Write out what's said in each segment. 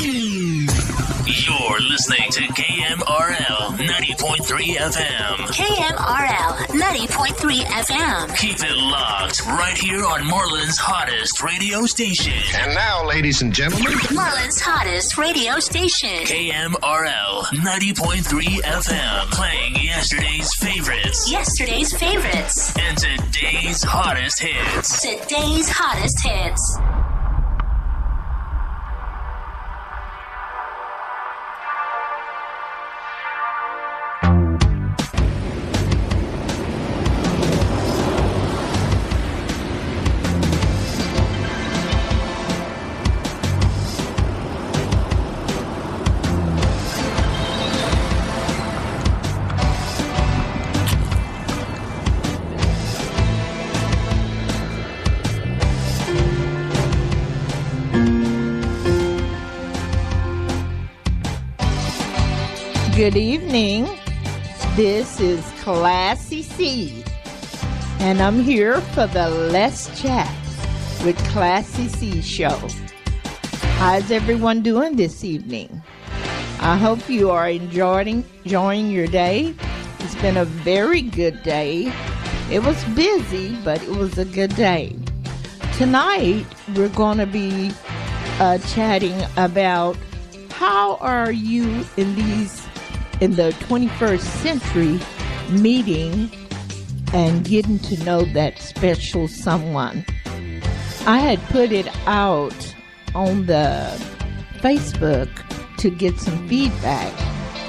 You're listening to KMRL 90.3 FM. KMRL 90.3 FM. Keep it locked right here on Marlin's hottest radio station. And now, ladies and gentlemen, Marlin's hottest radio station. KMRL 90.3 FM. Playing yesterday's favorites. Yesterday's favorites. And today's hottest hits. Today's hottest hits. Good evening. This is Classy C, and I'm here for the Let's Chat with Classy C show. How's everyone doing this evening? I hope you are enjoying your day. It's been a very good day. It was busy, but it was a good day. Tonight, we're going to be chatting about how are you in the 21st century meeting and getting to know that special someone. I had put it out on the Facebook to get some feedback,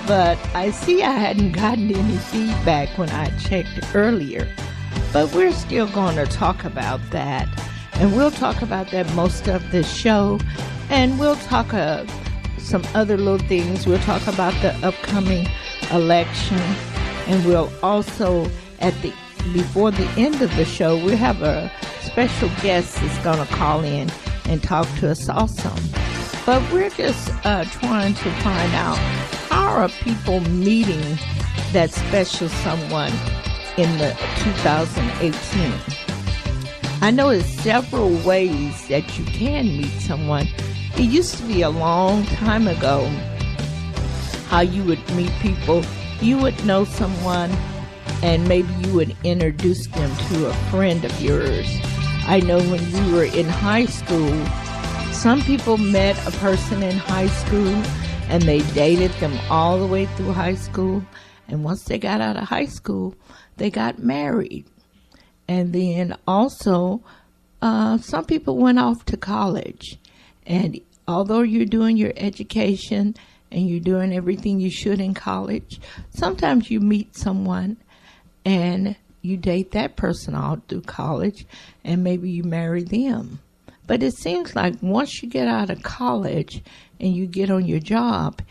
but I see I hadn't gotten any feedback when I checked earlier. But we're still going to talk about that, and we'll talk about that most of the show, and we'll talk some other little things. We'll talk about the upcoming election, and we'll also before the end of the show, we'll have a special guest that's going to call in and talk to us also. But we're just trying to find out, how are people meeting that special someone in the 2018? I know there's several ways that you can meet someone. It used to be a long time ago how you would meet people. You would know someone and maybe you would introduce them to a friend of yours. I know when we were in high school, some people met a person in high school and they dated them all the way through high school. And once they got out of high school, they got married. And then also, some people went off to college. And although you're doing your education and you're doing everything you should in college, sometimes you meet someone and you date that person all through college and maybe you marry them. But it seems like once you get out of college and you get on your job,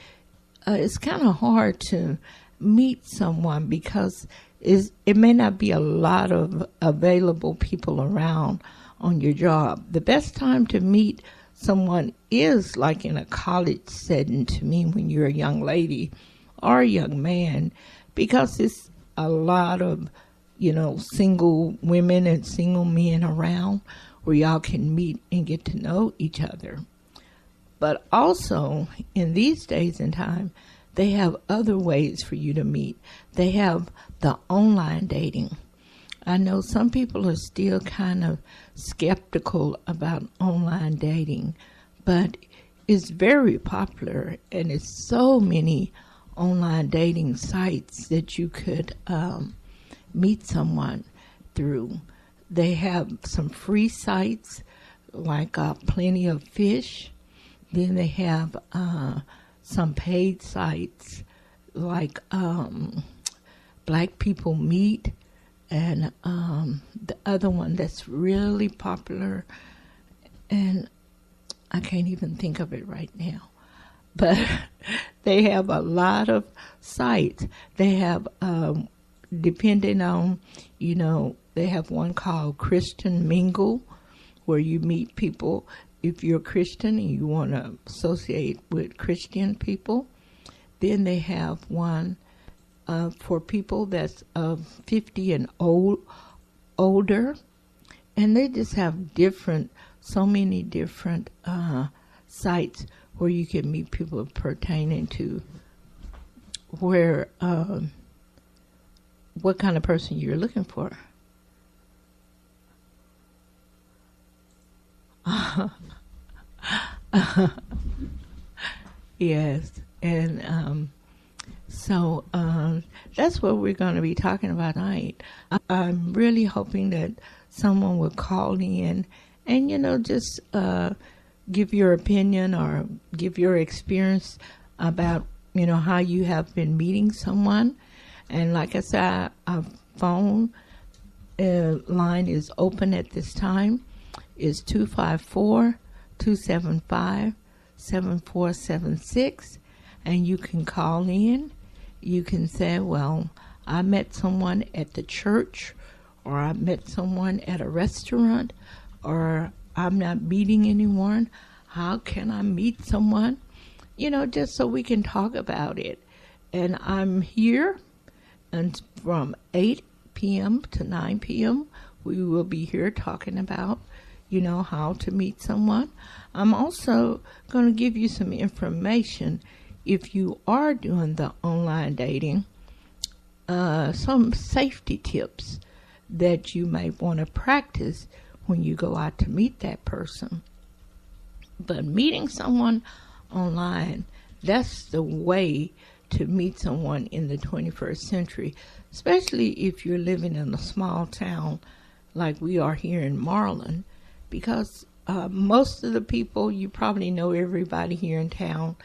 it's kind of hard to meet someone because it may not be a lot of available people around on your job. The best time to meet someone is like in a college setting to me when you're a young lady or a young man, because it's a lot of, single women and single men around where y'all can meet and get to know each other. But also in these days and time, they have other ways for you to meet. They have the online dating. I know some people are still kind of skeptical about online dating, but it's very popular, and it's so many online dating sites that you could meet someone through. They have some free sites like Plenty of Fish. Then they have some paid sites like Black People Meet, and the other one that's really popular, and I can't even think of it right now. But they have a lot of sites. They have, depending on, they have one called Christian Mingle, where you meet people if you're Christian and you want to associate with Christian people. Then they have one for people that's 50 and older, and they just have so many different sites where you can meet people pertaining to where what kind of person you're looking for. Yes, and so that's what we're going to be talking about tonight. I'm really hoping that someone will call in and, just give your opinion or give your experience about, how you have been meeting someone. And like I said, our phone line is open at this time. It's 254-275-7476. And you can call in. You can say, well, I met someone at the church, or I met someone at a restaurant, or I'm not meeting anyone. How can I meet someone? Just so we can talk about it. And I'm here, and from 8 p.m. to 9 p.m., we will be here talking about, how to meet someone. I'm also going to give you some information if you are doing the online dating, some safety tips that you may want to practice when you go out to meet that person. But meeting someone online, that's the way to meet someone in the 21st century, especially if you're living in a small town like we are here in Marlin, because most of the people, you probably know everybody here in town,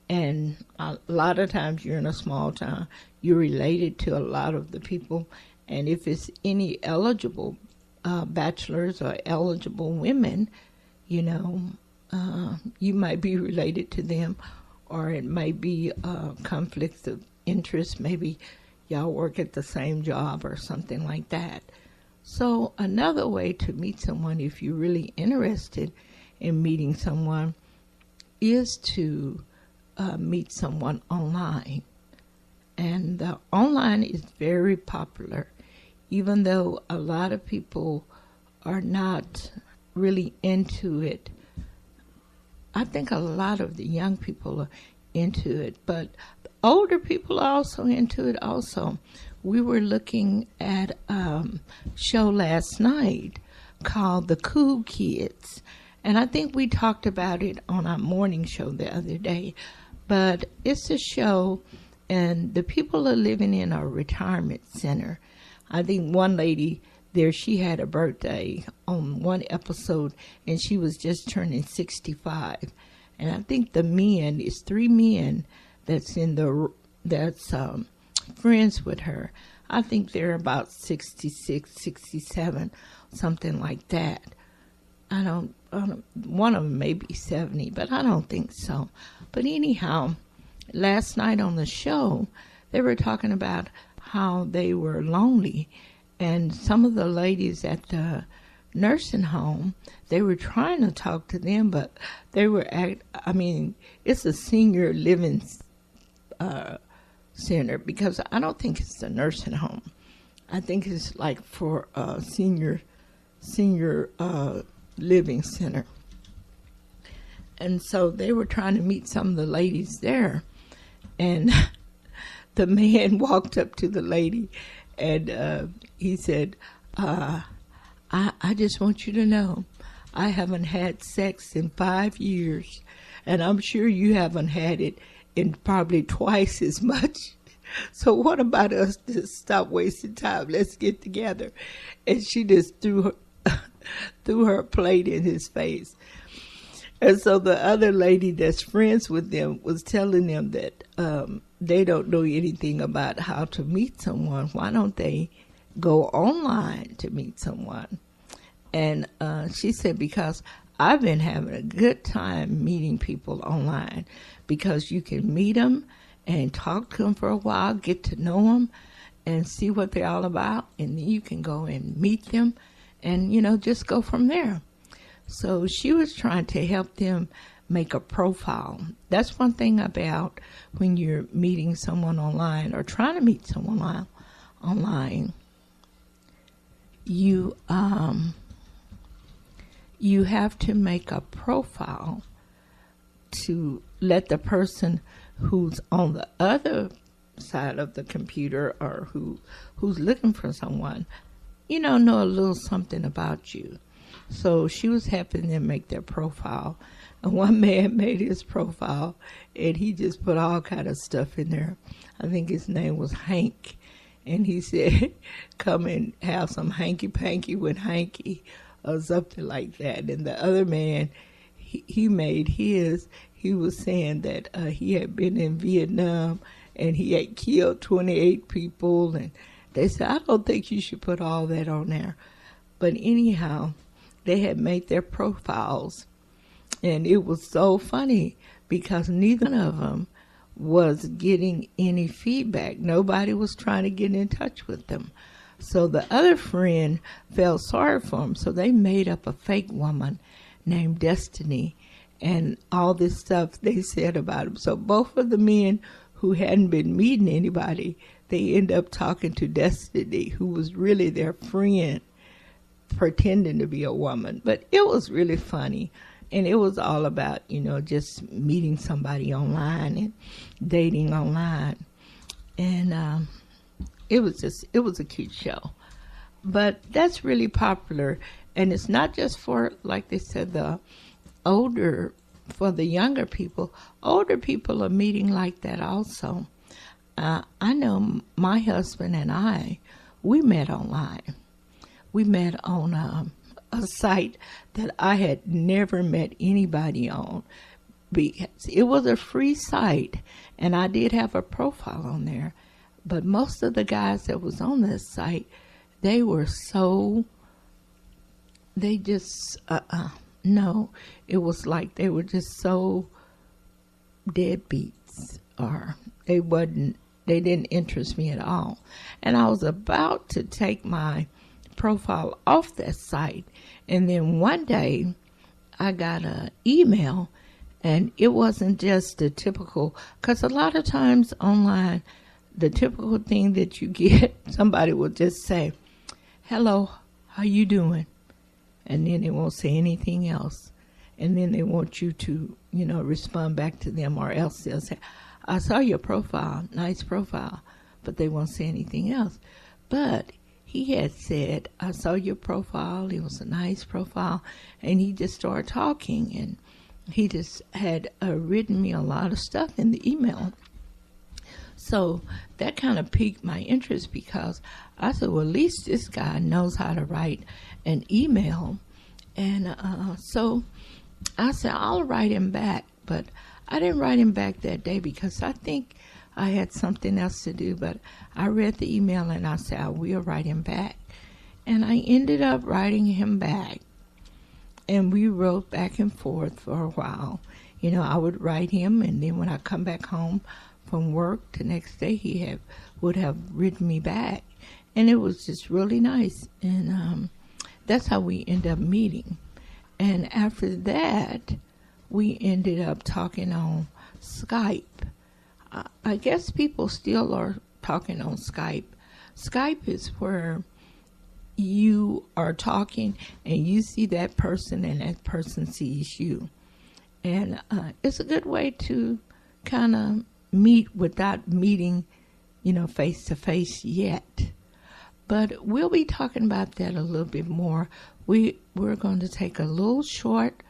and a lot of times you're in a small town, you're related to a lot of the people, and if it's any eligible bachelors or eligible women, you might be related to them, or it might be conflicts of interest. Maybe y'all work at the same job or something like that. So another way to meet someone, if you're really interested in meeting someone, is to meet someone online. And the online is very popular, even though a lot of people are not really into it. I think a lot of the young people are into it, but older people are also into it also. We were looking at a show last night called The Cool Kids, and I think we talked about it on our morning show the other day. But it's a show, and the people are living in a retirement center. I think one lady there, she had a birthday on one episode, and she was just turning 65. And I think the men, it's 3 men that's friends with her. I think they're about 66, 67, something like that. I don't, one of them may be 70, but I don't think so. But anyhow, last night on the show, they were talking about how they were lonely. And some of the ladies at the nursing home, they were trying to talk to them, but they were it's a senior living center, because I don't think it's a nursing home. I think it's like for a senior living center. And so they were trying to meet some of the ladies there, and the man walked up to the lady, and he said, I just want you to know, I haven't had sex in 5 years, and I'm sure you haven't had it in probably twice as much. So what about us to stop wasting time? Let's get together. And she just threw her plate in his face. And so the other lady that's friends with them was telling them that they don't know anything about how to meet someone. Why don't they go online to meet someone? And she said, because I've been having a good time meeting people online, because you can meet them and talk to them for a while, get to know them, and see what they're all about, and then you can go and meet them and, just go from there. So she was trying to help them make a profile. That's one thing about when you're meeting someone online or trying to meet someone online. You have to make a profile to let the person who's on the other side of the computer or who's looking for someone, know a little something about you. So she was helping them make their profile. And one man made his profile, and he just put all kind of stuff in there. I think his name was Hank. And he said, come and have some hanky-panky with Hanky or something like that. And the other man, he made his, he was saying that he had been in Vietnam and he had killed 28 people. And they said, I don't think you should put all that on there. But anyhow, they had made their profiles. And it was so funny because neither one of them was getting any feedback. Nobody was trying to get in touch with them. So the other friend felt sorry for him. So they made up a fake woman named Destiny and all this stuff they said about him. So both of the men who hadn't been meeting anybody, they end up talking to Destiny, who was really their friend, pretending to be a woman. But it was really funny. And it was all about, just meeting somebody online and dating online. And it was a cute show. But that's really popular. And it's not just for, like they said, for the younger people. Older people are meeting like that also. I know my husband and I, we met online. We met on a site that I had never met anybody on. It was a free site, and I did have a profile on there. But most of the guys that was on this site, they were it was like they were just so deadbeats, or they didn't interest me at all. And I was about to take my profile off that site, and then one day I got an email, and it wasn't just the typical, because a lot of times online, the typical thing that you get, somebody will just say, hello, how you doing? And then they won't say anything else. And then they want you to, respond back to them, or else they'll say, I saw your profile, nice profile, but they won't say anything else. But he had said, I saw your profile, it was a nice profile, and he just started talking, and he just had written me a lot of stuff in the email. So that kind of piqued my interest, because I said, well, at least this guy knows how to write an email. And so I said, I'll write him back. But I didn't write him back that day because I think I had something else to do. But I read the email and I said, I will write him back. And I ended up writing him back. And we wrote back and forth for a while. I would write him, and then when I come back home from work the next day, he would have written me back. And it was just really nice. And that's how we ended up meeting. And after that, we ended up talking on Skype. I guess people still are talking on Skype. Skype is where you are talking and you see that person and that person sees you. And it's a good way to kind of meet without meeting, face to face yet. But we'll be talking about that a little bit more. We're going to take a little short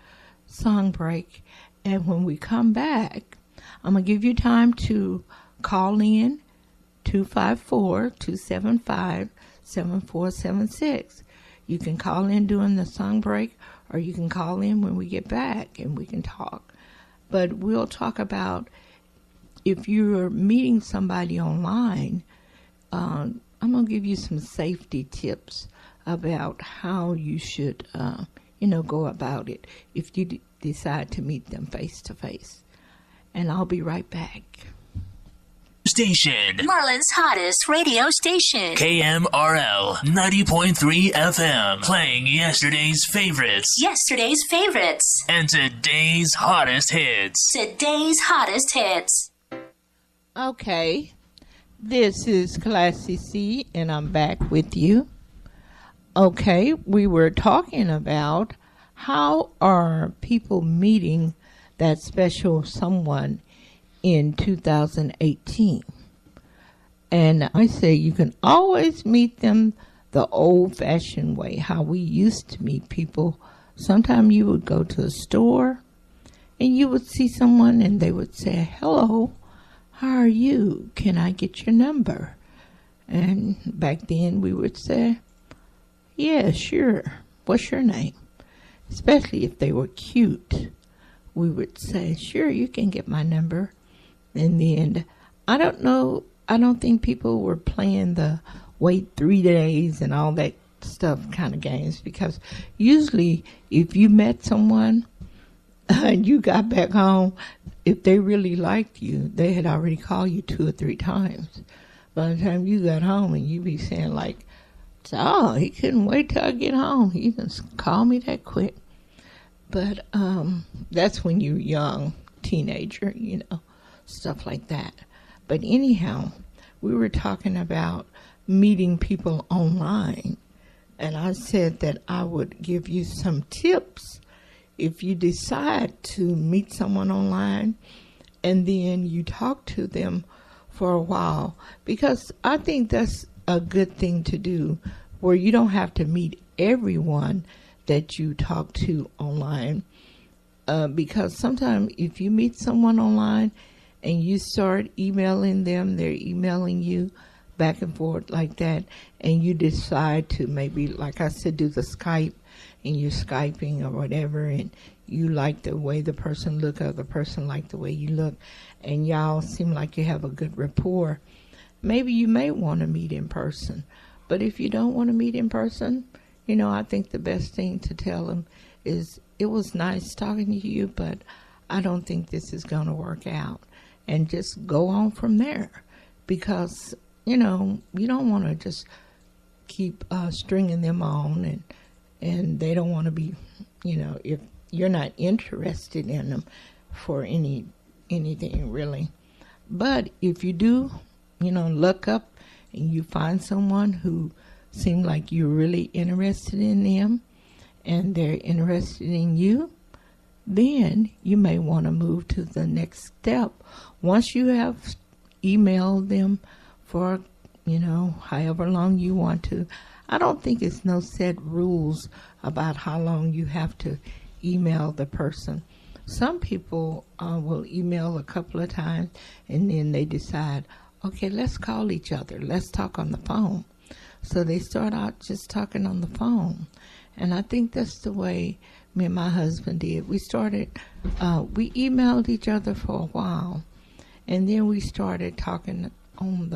song break, and when we come back, I'm going to give you time to call in 254-275-7476. You can call in during the song break, or you can call in when we get back and we can talk. But we'll talk about if you're meeting somebody online, I'm going to give you some safety tips about how you should, go about it if you decide to meet them face to face. And I'll be right back. Station. Marlin's hottest radio station. KMRL 90.3 FM. Playing yesterday's favorites. Yesterday's favorites. And today's hottest hits. Today's hottest hits. Okay. This is Classy C, and I'm back with you. Okay, we were talking about how are people meeting that special someone in 2018. And I say you can always meet them the old-fashioned way, how we used to meet people. Sometimes you would go to a store and you would see someone and they would say, hello, how are you? Can I get your number? And back then we would say, yeah, sure. What's your name? Especially if they were cute. We would say, sure, you can get my number. And then, I don't think people were playing the wait 3 days and all that stuff kind of games, because usually if you met someone and you got back home, if they really liked you, they had already called you 2 or 3 times. By the time you got home, and you be saying like, oh, he couldn't wait till I get home. He can call me that quick. But that's when you're young, teenager, stuff like that. But anyhow, we were talking about meeting people online. And I said that I would give you some tips if you decide to meet someone online and then you talk to them for a while. Because I think that's a good thing to do, where you don't have to meet everyone that you talk to online. Because sometimes if you meet someone online and you start emailing them, they're emailing you back and forth like that, and you decide to maybe, like I said, do the Skype, and you're Skyping or whatever, and you like the way the person look or the person like the way you look, and y'all seem like you have a good rapport, maybe you may want to meet in person. But if you don't want to meet in person, I think the best thing to tell them is, it was nice talking to you, but I don't think this is going to work out. And just go on from there. Because, you don't want to just keep stringing them on, and they don't want to be, if you're not interested in them for anything really. But if you do, look up and you find someone who seems like you're really interested in them and they're interested in you, then you may want to move to the next step. Once you have emailed them for, however long you want to. I don't think it's no set rules about how long you have to email the person. Some people will email a couple of times and then they decide, okay, let's call each other. Let's talk on the phone. So they start out just talking on the phone. And I think that's the way me and my husband did. We emailed each other for a while. And then we started talking on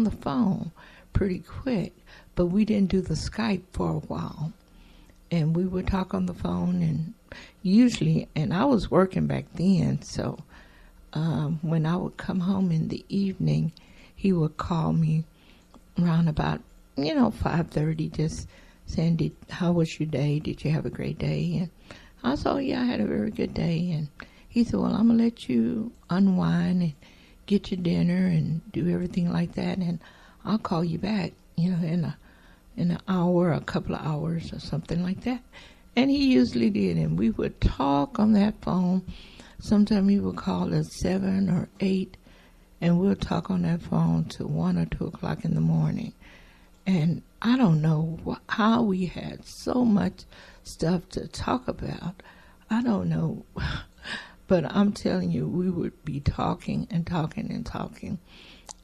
the phone pretty quick. But we didn't do the Skype for a while. And we would talk on the phone, and usually, and I was working back then, so when I would come home in the evening, he would call me around about, 5:30, just saying, how was your day? Did you have a great day? And I said, yeah, I had a very good day. And he said, well, I'm going to let you unwind and get your dinner and do everything like that, and I'll call you back, in an hour, a couple of hours or something like that. And he usually did, and we would talk on that phone. Sometimes he would call at 7 or 8, and we'll talk on that phone till 1 or 2 o'clock in the morning. And I don't know how we had so much stuff to talk about. I don't know. But I'm telling you, we would be talking and talking and talking.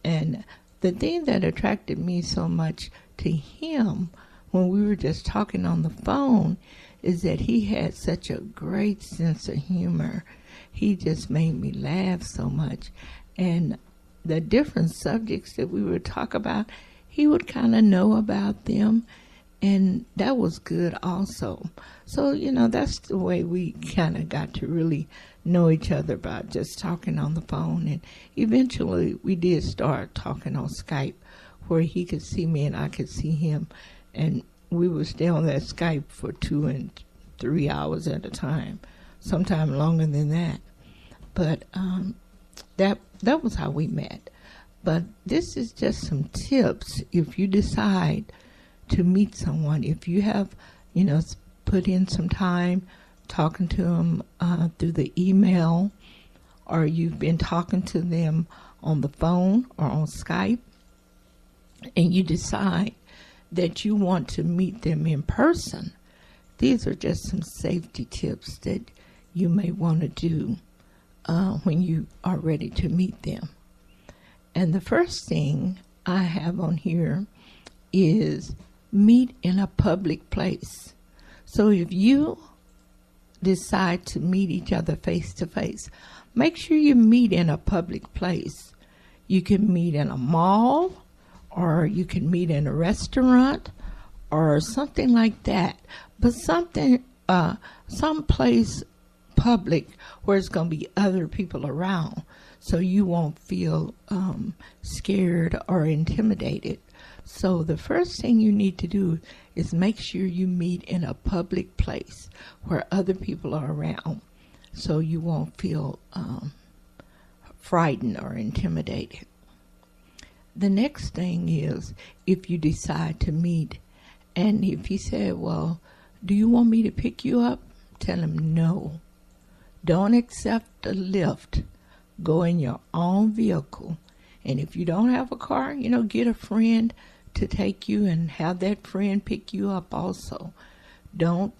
And the thing that attracted me so much to him when we were just talking on the phone is that he had such a great sense of humor. He just made me laugh so much. And the different subjects that we would talk about, he would kind of know about them. And that was good also. So, that's the way we kind of got to really know each other, about just talking on the phone. And eventually we did start talking on Skype, where he could see me and I could see him. And we would stay on that Skype for 2 and 3 hours at a time, sometime longer than that. But that was how we met. But this is just some tips if you decide to meet someone. If you have, put in some time talking to them through the email, or you've been talking to them on the phone or on Skype, and you decide that you want to meet them in person, these are just some safety tips that you may want to do when you are ready to meet them. And the first thing I have on here is meet in a public place. So if you decide to meet each other face to face, make sure you meet in a public place. You can meet in a mall, or you can meet in a restaurant, or something like that. But something, someplace public where it's going to be other people around, so you won't feel scared or intimidated. So the first thing you need to do is make sure you meet in a public place where other people are around, so you won't feel frightened or intimidated. The next thing is, if you decide to meet, and if he said, well, do you want me to pick you up? Tell him no. Don't accept a lift. Go in your own vehicle. And if you don't have a car, get a friend to take you and have that friend pick you up also. Don't,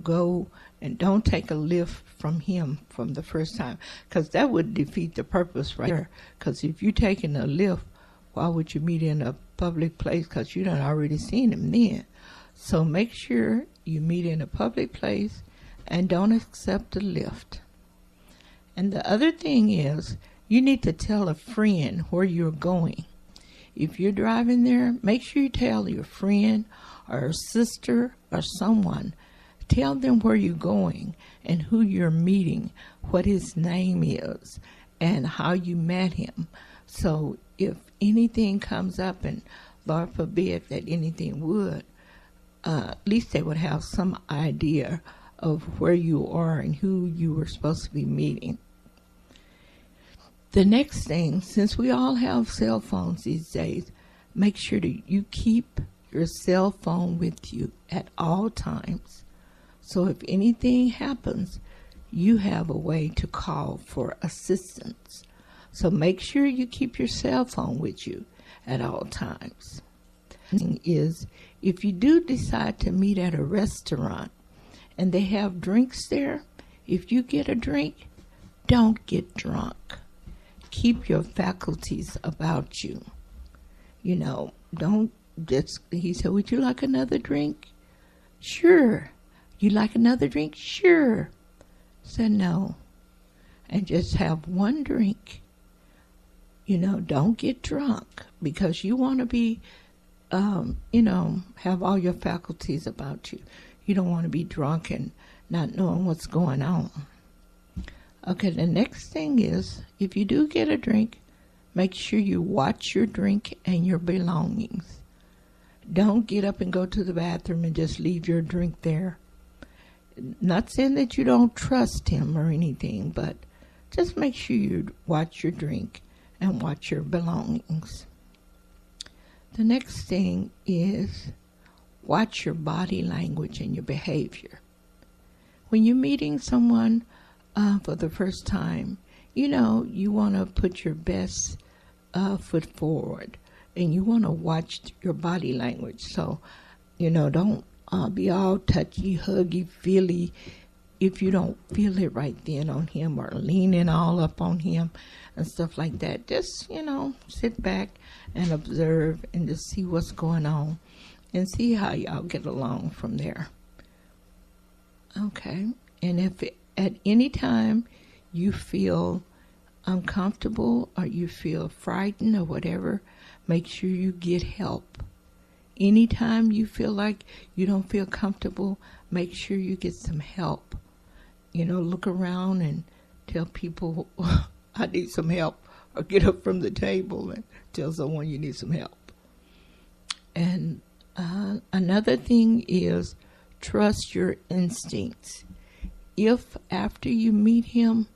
go and don't take a lift from him from the first time, because that would defeat the purpose right there. Because if you're taking a lift, why would you meet in a public place? Because you done already seen him then. So make sure you meet in a public place and don't accept a lift. And the other thing is, you need to tell a friend where you're going. If you're driving there, make sure you tell your friend or sister or someone. Tell them where you're going and who you're meeting, what his name is, and how you met him. So if anything comes up, and Lord forbid that anything would, at least they would have some idea of where you are and who you were supposed to be meeting. The next thing, since we all have cell phones these days, make sure that you keep your cell phone with you at all times. So if anything happens, you have a way to call for assistance. So make sure you keep your cell phone with you at all times. The thing is, if you do decide to meet at a restaurant and they have drinks there, if you get a drink, don't get drunk. Keep your faculties about you. Don't just, he said, would you like another drink? Sure. You like another drink? Sure. Said no. And just have one drink. Don't get drunk, because you want to be, have all your faculties about you. You don't want to be drunk and not knowing what's going on. Okay, the next thing is, if you do get a drink, make sure you watch your drink and your belongings. Don't get up and go to the bathroom and just leave your drink there. Not saying that you don't trust him or anything, but just make sure you watch your drink and watch your belongings. The next thing is, watch your body language and your behavior. When you're meeting someone for the first time, you want to put your best foot forward, and you want to watch your body language. So, don't be all touchy, huggy, feely if you don't feel it right then on him, or leaning all up on him and stuff like that. Just, sit back and observe and just see what's going on and see how y'all get along from there. Okay. And if at any time you feel uncomfortable or you feel frightened or whatever, make sure you get help. Anytime you feel like you don't feel comfortable, make sure you get some help. Look around and tell people, I need some help, or get up from the table and tell someone you need some help. And another thing is, trust your instincts. If after you meet him,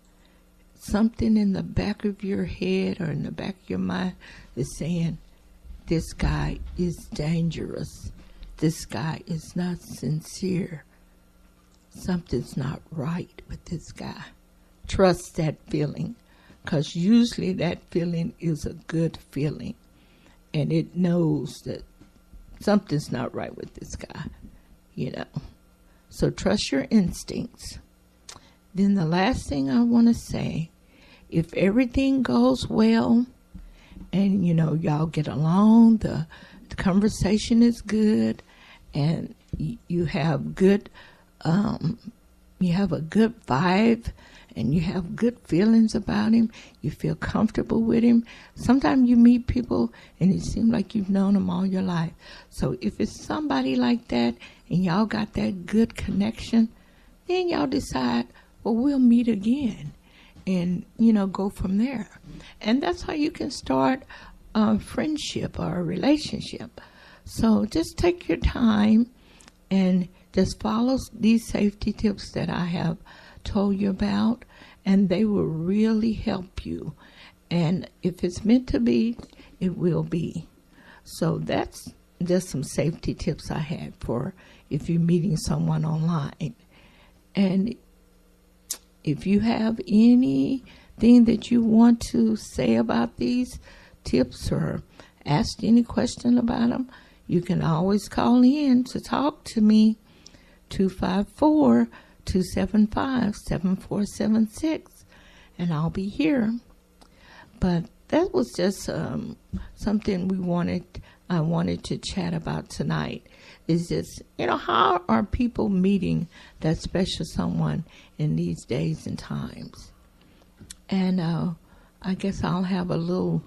something in the back of your head or in the back of your mind is saying, this guy is dangerous, this guy is not sincere, something's not right with this guy. Trust that feeling, because usually that feeling is a good feeling, and it knows that something's not right with this guy, you know. So trust your instincts. Then the last thing I want to say, if everything goes well and, you know, y'all get along, the conversation is good, and you have good, you have a good vibe, and you have good feelings about him, you feel comfortable with him. Sometimes you meet people and it seems like you've known them all your life. So if it's somebody like that and y'all got that good connection, then y'all decide, well, we'll meet again and, you know, go from there. And that's how you can start a friendship or a relationship. So just take your time and just follow these safety tips that I have told you about, and they will really help you. And if it's meant to be, it will be. So that's just some safety tips I had for if you're meeting someone online. And if you have anything that you want to say about these tips or ask any question about them, you can always call in to talk to me, 254-275-7476, and I'll be here. But that was just something I wanted to chat about tonight. Is just, you know, how are people meeting that special someone in these days and times? And I guess I'll have a little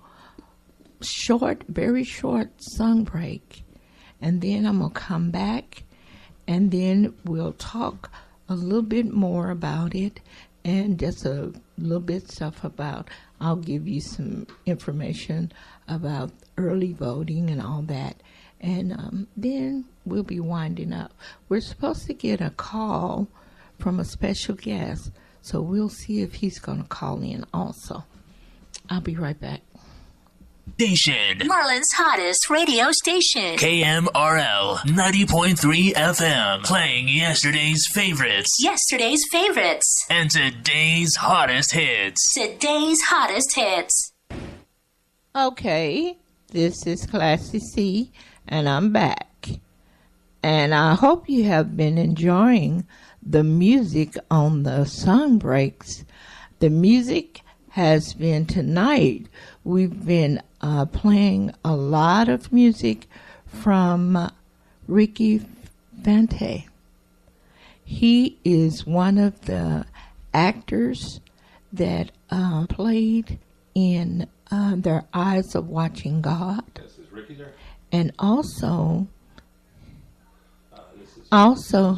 short, very short song break, and then I'm going to come back, and then we'll talk a little bit more about it, and just a little bit stuff about, I'll give you some information about early voting and all that, and then we'll be winding up. We're supposed to get a call from a special guest, so we'll see if he's going to call in also. I'll be right back. Station. Marlin's hottest radio station. KMRL 90.3 FM. Playing yesterday's favorites. Yesterday's favorites. And today's hottest hits. Today's hottest hits. Okay, this is Classy C, and I'm back. And I hope you have been enjoying the music on the song breaks. The music has been tonight. We've been playing a lot of music from Ricky Fante. He is one of the actors that played in Their Eyes of Watching God. This is Ricky there. And also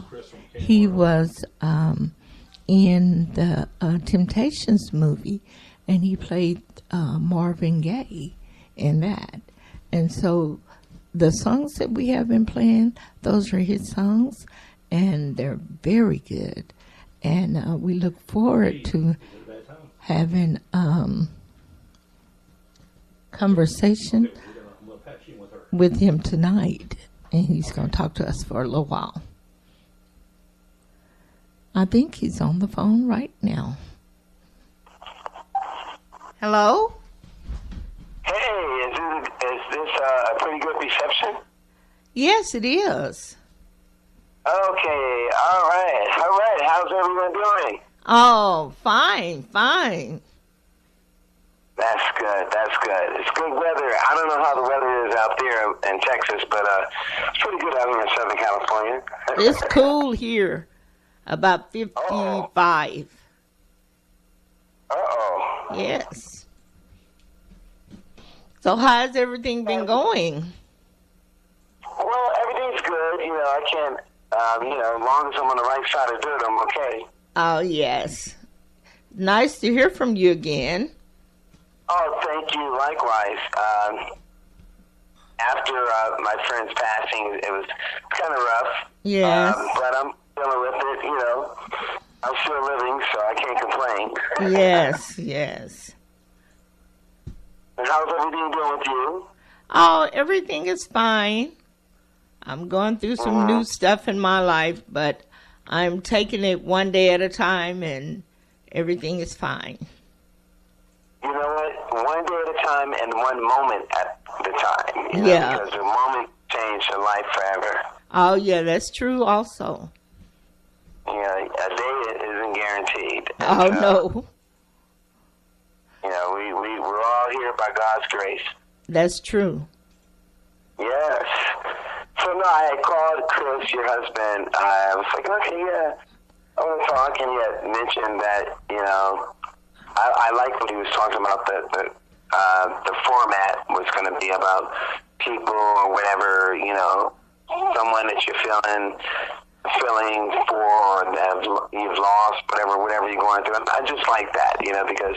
Chris from he KMRL. was in the Temptations movie, and he played Marvin Gaye in that. And so the songs that we have been playing, those are his songs, and they're very good. And we look forward to having conversation with him tonight, and he's going to talk to us for a little while. I think he's on the phone right now. Hello? Hey, is this a pretty good reception? Yes, it is. Okay, all right. How's everyone doing? Oh, fine. That's good. It's good weather. I don't know how the weather is out there in Texas, but it's pretty good out here in Southern California. It's cool here, about 55. Uh-oh. Yes. So how's everything been going? Well, everything's good. You know, I can't, as long as I'm on the right side of dirt, I'm okay. Oh, yes. Nice to hear from you again. Oh, thank you. Likewise. After my friend's passing, it was kind of rough. Yes. But I'm dealing with it, you know. I'm still living, so I can't complain. Yes. And how's everything going with you? Oh, everything is fine. I'm going through some new stuff in my life, but I'm taking it one day at a time, and everything is fine. You know what? One day at a time and one moment at the time. You know, Yeah. because the moment changed your life forever. Oh, yeah, that's true also. You know, a day isn't guaranteed. Oh, And, no. You know, we're all here by God's grace. That's true. Yes. So, no, I had called Chris, your husband. I was like, okay, yeah, I want to talk. And he had mentioned that, you know, I like what he was talking about, the format was going to be about people or whatever, you know, someone that you're feeling for or that you've lost, whatever you're going through. I just like that, you know, because,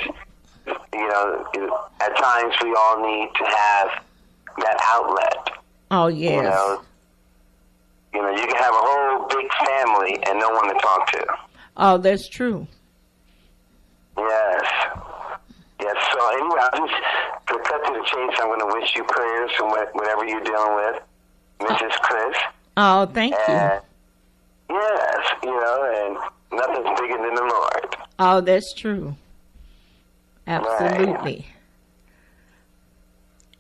you know, at times we all need to have that outlet. Oh, yes. You know, you can have a whole big family and no one to talk to. Oh, that's true. Yes. Yes. So anyway, to cut to the chase, I'm going to wish you prayers from whatever you're dealing with, Mrs. Chris. Oh, thank you. Yes, you know, and nothing's bigger than the Lord. Oh, that's true. Absolutely.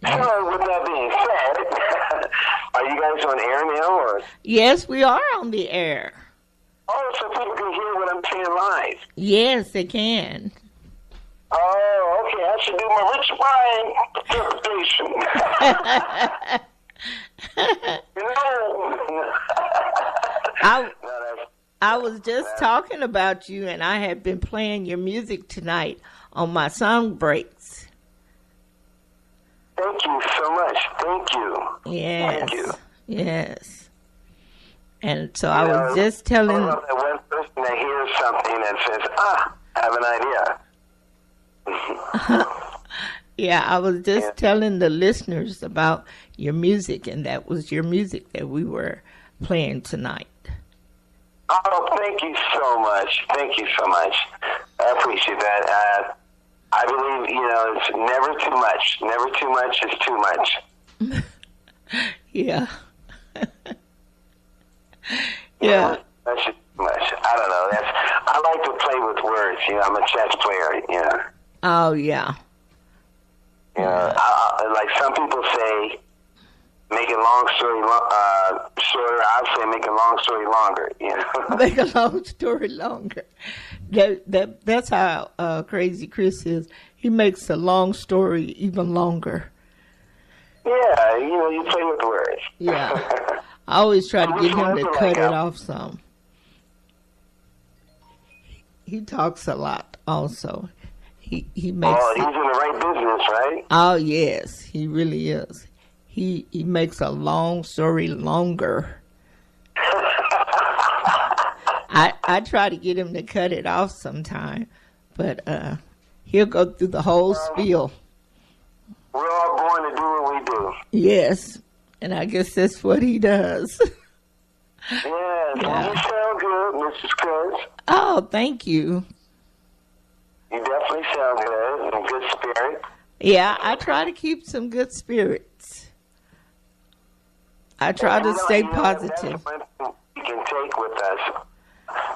So, with that being said, are you guys on air now? Or? Yes, we are on the air. Oh, so people can hear what I'm saying live. Yes, they can. Oh, okay. I should do my Rich Brian interpretation. You know? I was just talking about you, and I have been playing your music tonight on my song breaks. Thank you so much. Thank you. Yes. Thank you. Yes. And so I was just telling... I love that one person that hears something that says, I have an idea. Yeah, I was just telling the listeners about your music, and that was your music that we were playing tonight. Oh, thank you so much. Thank you so much. I appreciate that. I believe, you know, it's never too much. Never too much is too much. Yeah. Yeah. That's just too much. I don't know. I like to play with words. You know, I'm a chess player, you know. Oh, yeah. You know, like some people say, make a long story shorter. I say make a long story longer. You know, make a long story longer. That's how Crazy Chris is. He makes a long story even longer. Yeah, you know, you play with words. Yeah, I always try to get him to cut it off some. He talks a lot. Also, he makes. Oh, he's in the right business, right? Oh yes, he really is. He makes a long story longer. I try to get him to cut it off sometime, but he'll go through the whole spiel. We're all born to do what we do. Yes, and I guess that's what he does. Yes, well, you sound good, Mrs. Chris. Oh, thank you. You definitely sound good, in good spirit. Yeah, I try to keep some good spirits. I try to stay positive. That's one thing we can take with us.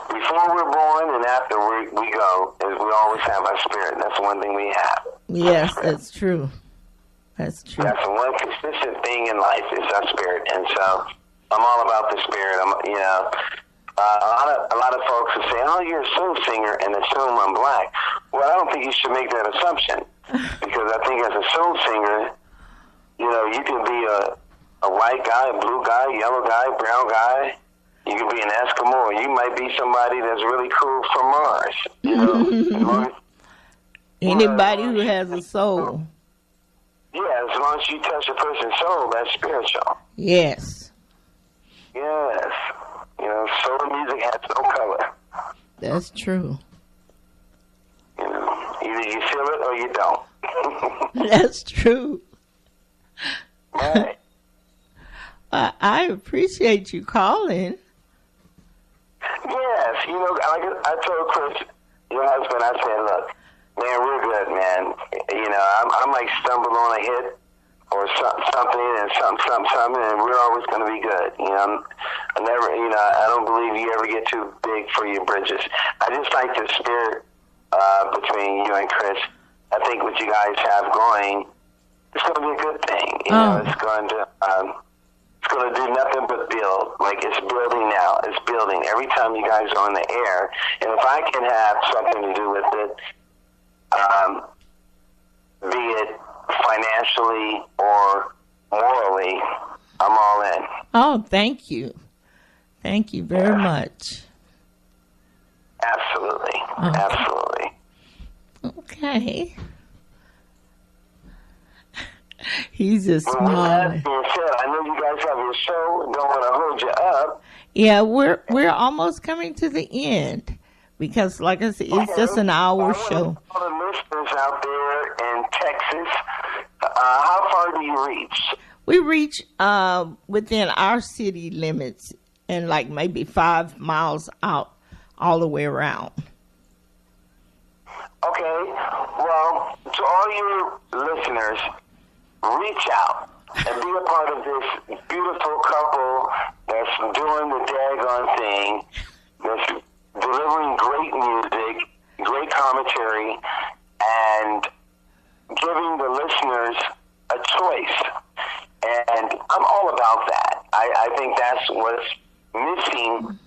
Before we're born and after we go, is we always have our spirit. That's one thing we have. Yes, that's true. That's true. That's the one consistent thing in life is our spirit. And so I'm all about the spirit. You know, a lot of folks will say, oh, you're a soul singer and assume I'm black. Well, I don't think you should make that assumption because I think as a soul singer, you know, you can be a white guy, a blue guy, yellow guy, brown guy. You can be an Eskimo, or you might be somebody that's really cool from Mars. You know, anybody who has a soul. Yeah, as long as you touch a person's soul, that's spiritual. Yes. Yes. You know, soul music has no color. That's true. You know, either you feel it or you don't. That's true. Right. Yes, appreciate you calling. Yes, you know, like I told Chris, your husband, I said, look, man, we're good, man. You know, I might stumble on a hit or something and something, and we're always going to be good. You know, I don't believe you ever get too big for your bridges. I just like the spirit between you and Chris. I think what you guys have going, it's going to be a good thing. It's going to do nothing but build. Like, it's building now. It's building every time you guys are on the air. And if I can have something to do with it, be it financially or morally, I'm all in. Oh, thank you. Thank you very much. Absolutely. Absolutely. Okay. He's just Well, with smiling. that being said, I know you guys have your show and don't want to hold you up. Yeah, we're almost coming to the end because, like I said, it's just an hour show. All the listeners out there in Texas, how far do you reach? We reach within our city limits and like maybe 5 miles out all the way around. Okay, well, to all your listeners, reach out and be a part of this beautiful couple that's doing the daggone thing, that's delivering great music, great commentary, and giving the listeners a choice. And I'm all about that. I think that's what's missing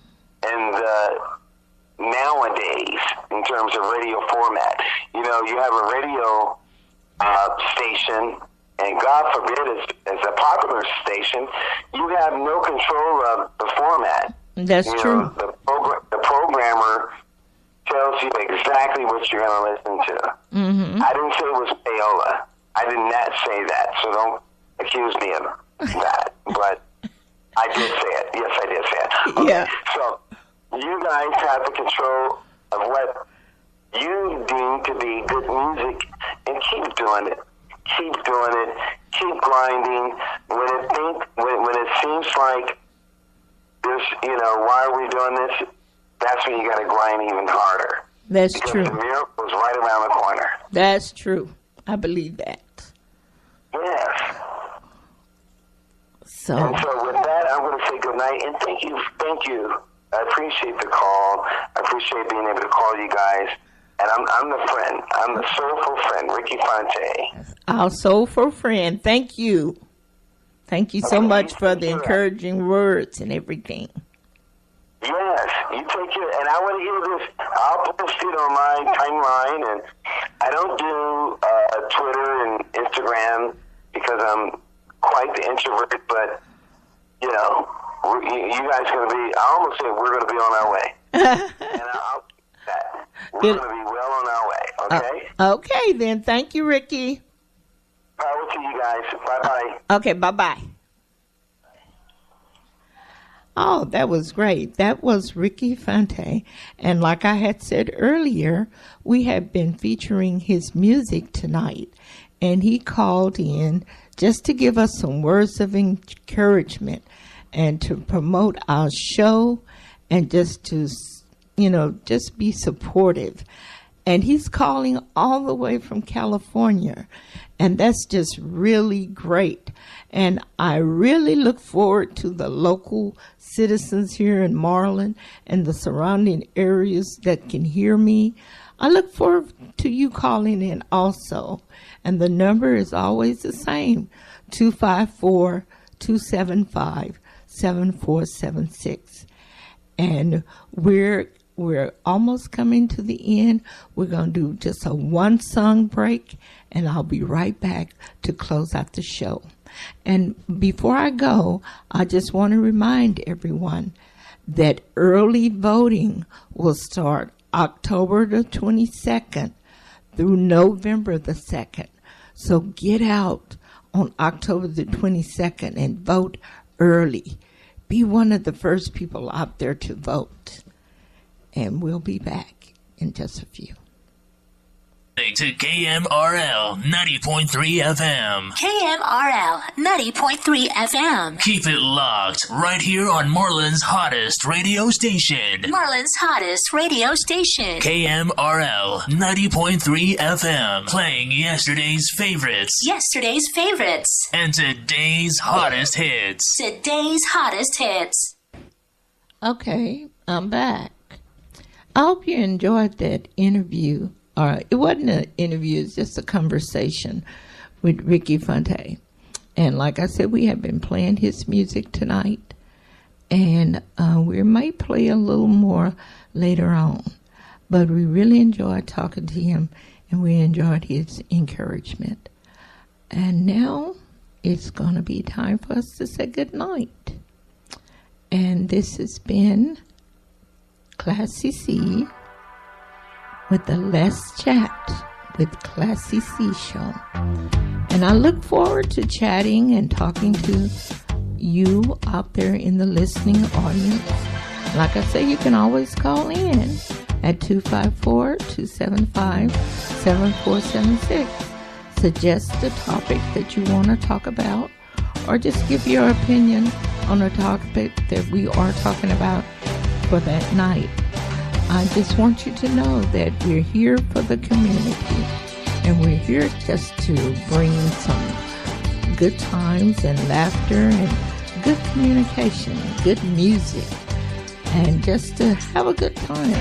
in the nowadays in terms of radio format. You have a radio station, and God forbid it's a popular station, you have no control of the format. That's true. The programmer tells you exactly what you're going to listen to. Mm-hmm. I didn't say it was payola. I did not say that, so don't accuse me of that. But I did say it. Yes, I did say it. Okay. Yeah. So you guys have the control of what you deem to be good music, and keep doing it. Keep doing it. Keep grinding. When it seems like this, why are we doing this? That's when you got to grind even harder. That's because true. The miracle's right around the corner. That's true. I believe that. Yes. So. And so with that, I'm going to say good night and thank you. I appreciate the call. I appreciate being able to call you guys. And I'm the friend. I'm the soulful friend, Ricky Fante. Our soulful friend. Thank you. Thank you so much for the encouraging words and everything. Yes, you take care. And I want to hear this. I'll post it on my timeline. And I don't do Twitter and Instagram because I'm quite the introvert. But, you guys going to be, I almost said we're going to be on our way. And I'll keep that. We're going to be well on our way, okay? Okay, then. Thank you, Ricky. Power to you guys. Bye-bye. Okay, bye-bye. Oh, that was great. That was Ricky Fante. And like I had said earlier, we have been featuring his music tonight. And he called in just to give us some words of encouragement and to promote our show and just to, just be supportive. And he's calling all the way from California. And that's just really great. And I really look forward to the local citizens here in Marlin and the surrounding areas that can hear me. I look forward to you calling in also. And the number is always the same, 254-275-7476. And we're almost coming to the end. We're going to do just a one song break, and I'll be right back to close out the show. And before I go, I just want to remind everyone that early voting will start October the 22nd through November the 2nd. So get out on October the 22nd and vote early. Be one of the first people out there to vote. And we'll be back in just a few. To KMRL 90.3 FM. KMRL 90.3 FM. Keep it locked right here on Marlin's hottest radio station. Marlin's hottest radio station. KMRL 90.3 FM. Playing yesterday's favorites. Yesterday's favorites. And today's hottest hits. Today's hottest hits. Okay, I'm back. I hope you enjoyed that interview. It wasn't an interview, it's just a conversation with Ricky Fante. And like I said, we have been playing his music tonight. And we may play a little more later on. But we really enjoyed talking to him, and we enjoyed his encouragement. And now it's going to be time for us to say good night. And this has been Classy C with the Let's Chat with Classy C show. And I look forward to chatting and talking to you out there in the listening audience. Like I say, you can always call in at 254-275-7476. Suggest a topic that you want to talk about, or just give your opinion on a topic that we are talking about for that night. I just want you to know that we're here for the community, and we're here just to bring some good times and laughter and good communication, good music, and just to have a good time.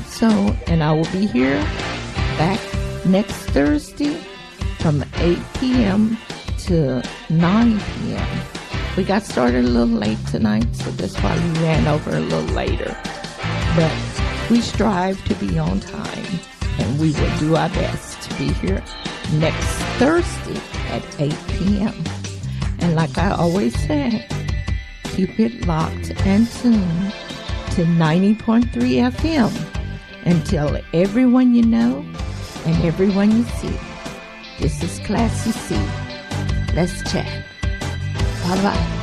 So, and I will be here back next Thursday from 8 p.m. to 9 p.m. We got started a little late tonight, so that's why we ran over a little later. But we strive to be on time, and we will do our best to be here next Thursday at 8 p.m. And like I always say, keep it locked and tuned to 90.3 FM and tell everyone you know and everyone you see. This is Classy C. Let's chat. Bye-bye.